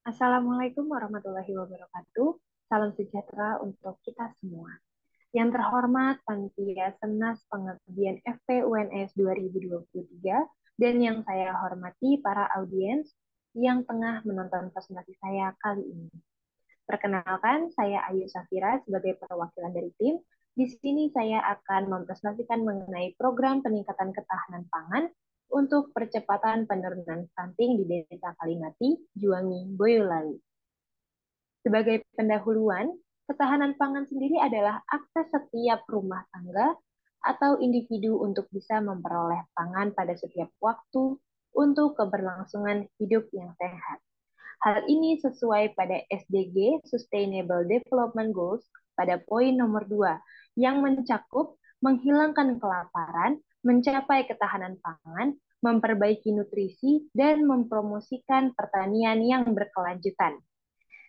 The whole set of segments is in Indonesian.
Assalamualaikum warahmatullahi wabarakatuh. Salam sejahtera untuk kita semua. Yang terhormat Panitia Senas Pengabdian FPUNS 2023 dan yang saya hormati para audiens yang tengah menonton presentasi saya kali ini. Perkenalkan, saya Ayu Safira sebagai perwakilan dari tim. Di sini saya akan mempresentasikan mengenai program peningkatan ketahanan pangan untuk percepatan penurunan stunting di Desa Kalimati, Juwangi, Boyolali. Sebagai pendahuluan, ketahanan pangan sendiri adalah akses setiap rumah tangga atau individu untuk bisa memperoleh pangan pada setiap waktu untuk keberlangsungan hidup yang sehat. Hal ini sesuai pada SDG Sustainable Development Goals pada poin nomor 2 yang mencakup menghilangkan kelaparan, mencapai ketahanan pangan, memperbaiki nutrisi, dan mempromosikan pertanian yang berkelanjutan.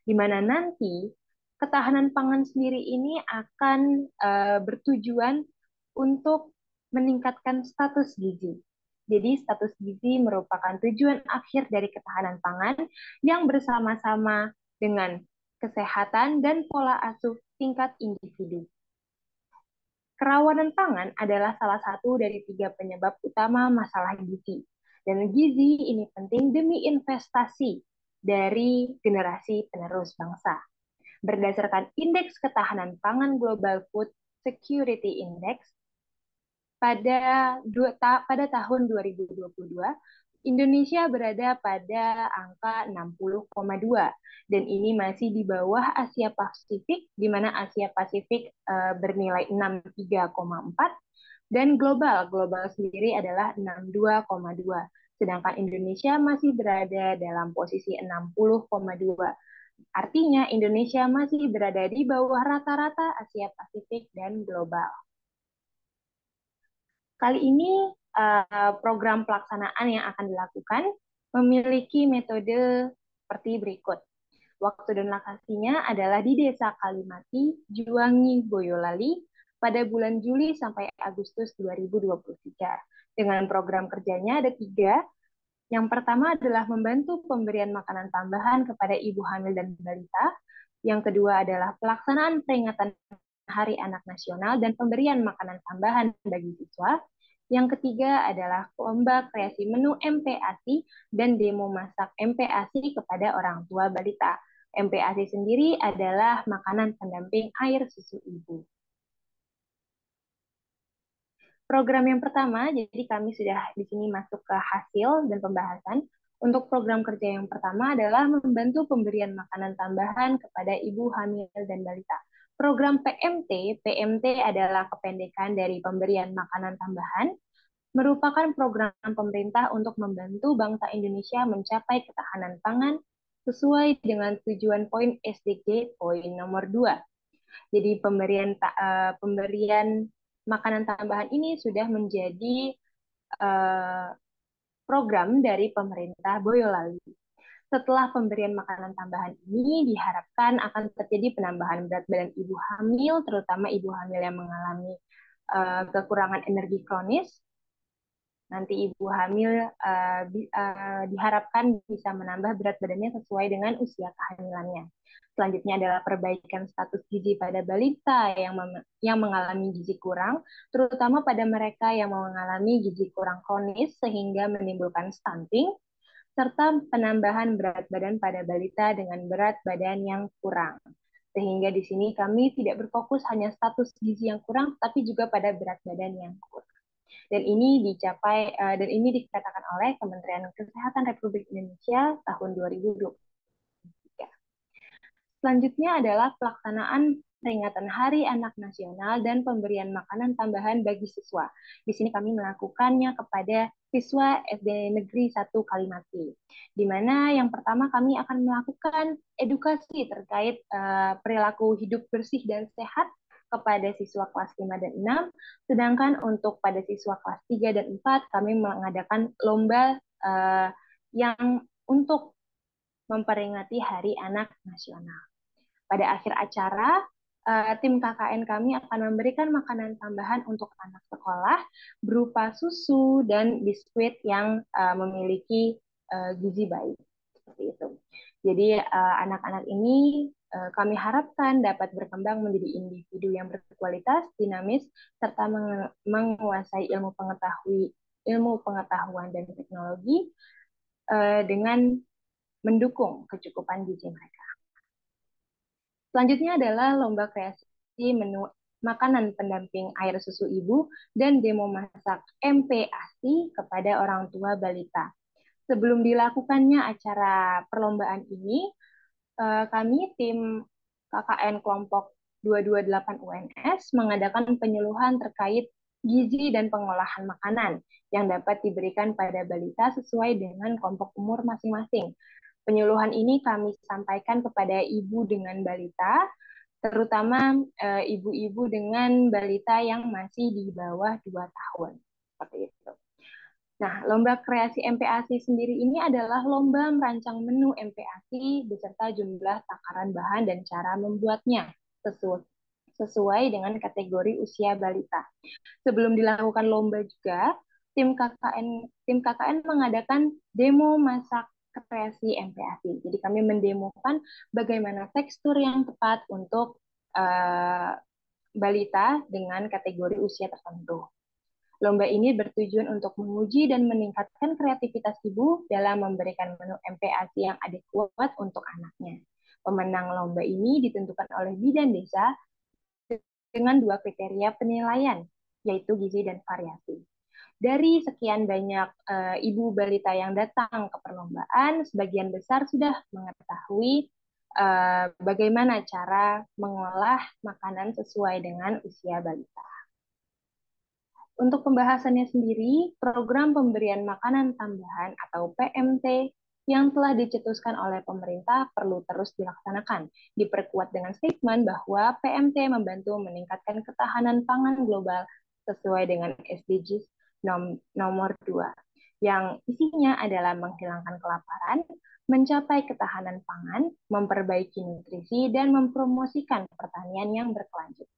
Di mana nanti ketahanan pangan sendiri ini akan bertujuan untuk meningkatkan status gizi. Jadi status gizi merupakan tujuan akhir dari ketahanan pangan yang bersama-sama dengan kesehatan dan pola asuh tingkat individu. Kerawanan pangan adalah salah satu dari 3 penyebab utama masalah gizi. Dan gizi ini penting demi investasi dari generasi penerus bangsa. Berdasarkan Indeks Ketahanan Pangan Global Food Security Index, pada tahun 2022, Indonesia berada pada angka 60,2 dan ini masih di bawah Asia Pasifik, di mana Asia Pasifik bernilai 63,4 dan global sendiri adalah 62,2. Sedangkan Indonesia masih berada dalam posisi 60,2. Artinya Indonesia masih berada di bawah rata-rata Asia Pasifik dan global. Kali ini program pelaksanaan yang akan dilakukan memiliki metode seperti berikut. Waktu dan lokasinya adalah di Desa Kalimati, Juwangi, Boyolali pada bulan Juli sampai Agustus 2023. Dengan program kerjanya ada 3. Yang pertama adalah membantu pemberian makanan tambahan kepada ibu hamil dan balita. Yang kedua adalah pelaksanaan peringatan Hari Anak Nasional dan pemberian makanan tambahan bagi siswa. Yang ketiga adalah lomba kreasi menu MPASI dan demo masak MPASI kepada orang tua balita. MPASI sendiri adalah makanan pendamping air susu ibu. Program yang pertama, jadi kami sudah di sini masuk ke hasil dan pembahasan. Untuk program kerja yang pertama adalah membantu pemberian makanan tambahan kepada ibu hamil dan balita. Program PMT adalah kependekan dari pemberian makanan tambahan, merupakan program pemerintah untuk membantu bangsa Indonesia mencapai ketahanan pangan sesuai dengan tujuan poin SDG poin nomor 2. Jadi pemberian makanan tambahan ini sudah menjadi program dari pemerintah Boyolali. Setelah pemberian makanan tambahan ini diharapkan akan terjadi penambahan berat badan ibu hamil, terutama ibu hamil yang mengalami kekurangan energi kronis. Nanti ibu hamil diharapkan bisa menambah berat badannya sesuai dengan usia kehamilannya. Selanjutnya adalah perbaikan status gizi pada balita yang mengalami gizi kurang, terutama pada mereka yang mengalami gizi kurang kronis sehingga menimbulkan stunting, serta penambahan berat badan pada balita dengan berat badan yang kurang. Sehingga di sini kami tidak berfokus hanya status gizi yang kurang, tapi juga pada berat badan yang kurang. Dan ini dikatakan oleh Kementerian Kesehatan Republik Indonesia tahun 2023. Selanjutnya adalah pelaksanaan peringatan Hari Anak Nasional dan pemberian makanan tambahan bagi siswa. Di sini kami melakukannya kepada siswa SD Negeri 1 Kalimati. Di mana yang pertama kami akan melakukan edukasi terkait perilaku hidup bersih dan sehat kepada siswa kelas 5 dan 6, sedangkan untuk pada siswa kelas 3 dan 4 kami mengadakan lomba yang untuk memperingati Hari Anak Nasional. Pada akhir acara, tim KKN kami akan memberikan makanan tambahan untuk anak sekolah berupa susu dan biskuit yang memiliki gizi baik. seperti itu. Jadi anak-anak ini kami harapkan dapat berkembang menjadi individu yang berkualitas, dinamis, serta menguasai ilmu pengetahuan dan teknologi dengan mendukung kecukupan gizi mereka. Selanjutnya adalah lomba kreasi menu makanan pendamping air susu ibu dan demo masak MPASI kepada orang tua balita. Sebelum dilakukannya acara perlombaan ini, kami tim KKN kelompok 228 UNS mengadakan penyuluhan terkait gizi dan pengolahan makanan yang dapat diberikan pada balita sesuai dengan kelompok umur masing-masing. Penyuluhan ini kami sampaikan kepada ibu dengan balita, terutama ibu-ibu dengan balita yang masih di bawah 2 tahun. Seperti itu. Nah, lomba kreasi MPASI sendiri ini adalah lomba merancang menu MPASI beserta jumlah takaran bahan dan cara membuatnya sesuai dengan kategori usia balita. Sebelum dilakukan lomba juga, tim KKN mengadakan demo masak kreasi MPASI. Jadi kami mendemokan bagaimana tekstur yang tepat untuk balita dengan kategori usia tertentu. Lomba ini bertujuan untuk menguji dan meningkatkan kreativitas ibu dalam memberikan menu MPASI yang adekuat untuk anaknya. Pemenang lomba ini ditentukan oleh bidan desa dengan 2 kriteria penilaian, yaitu gizi dan variasi. Dari sekian banyak ibu balita yang datang ke perlombaan, sebagian besar sudah mengetahui bagaimana cara mengolah makanan sesuai dengan usia balita. Untuk pembahasannya sendiri, program pemberian makanan tambahan atau PMT yang telah dicetuskan oleh pemerintah perlu terus dilaksanakan. Diperkuat dengan statement bahwa PMT membantu meningkatkan ketahanan pangan global sesuai dengan SDGs nomor 2, yang isinya adalah menghilangkan kelaparan, mencapai ketahanan pangan, memperbaiki nutrisi, dan mempromosikan pertanian yang berkelanjutan.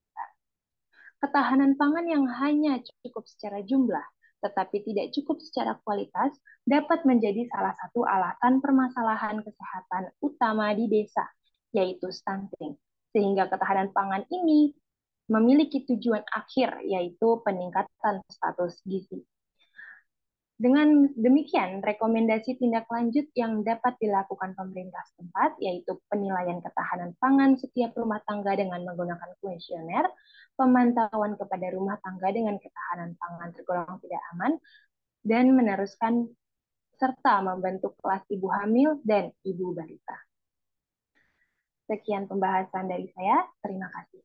Ketahanan pangan yang hanya cukup secara jumlah, tetapi tidak cukup secara kualitas, dapat menjadi salah satu alasan permasalahan kesehatan utama di desa, yaitu stunting. Sehingga ketahanan pangan ini memiliki tujuan akhir, yaitu peningkatan status gizi. Dengan demikian, rekomendasi tindak lanjut yang dapat dilakukan pemerintah setempat, yaitu penilaian ketahanan pangan setiap rumah tangga dengan menggunakan kuesioner, pemantauan kepada rumah tangga dengan ketahanan pangan tergolong tidak aman, dan meneruskan serta membentuk kelas ibu hamil dan ibu balita. Sekian pembahasan dari saya. Terima kasih.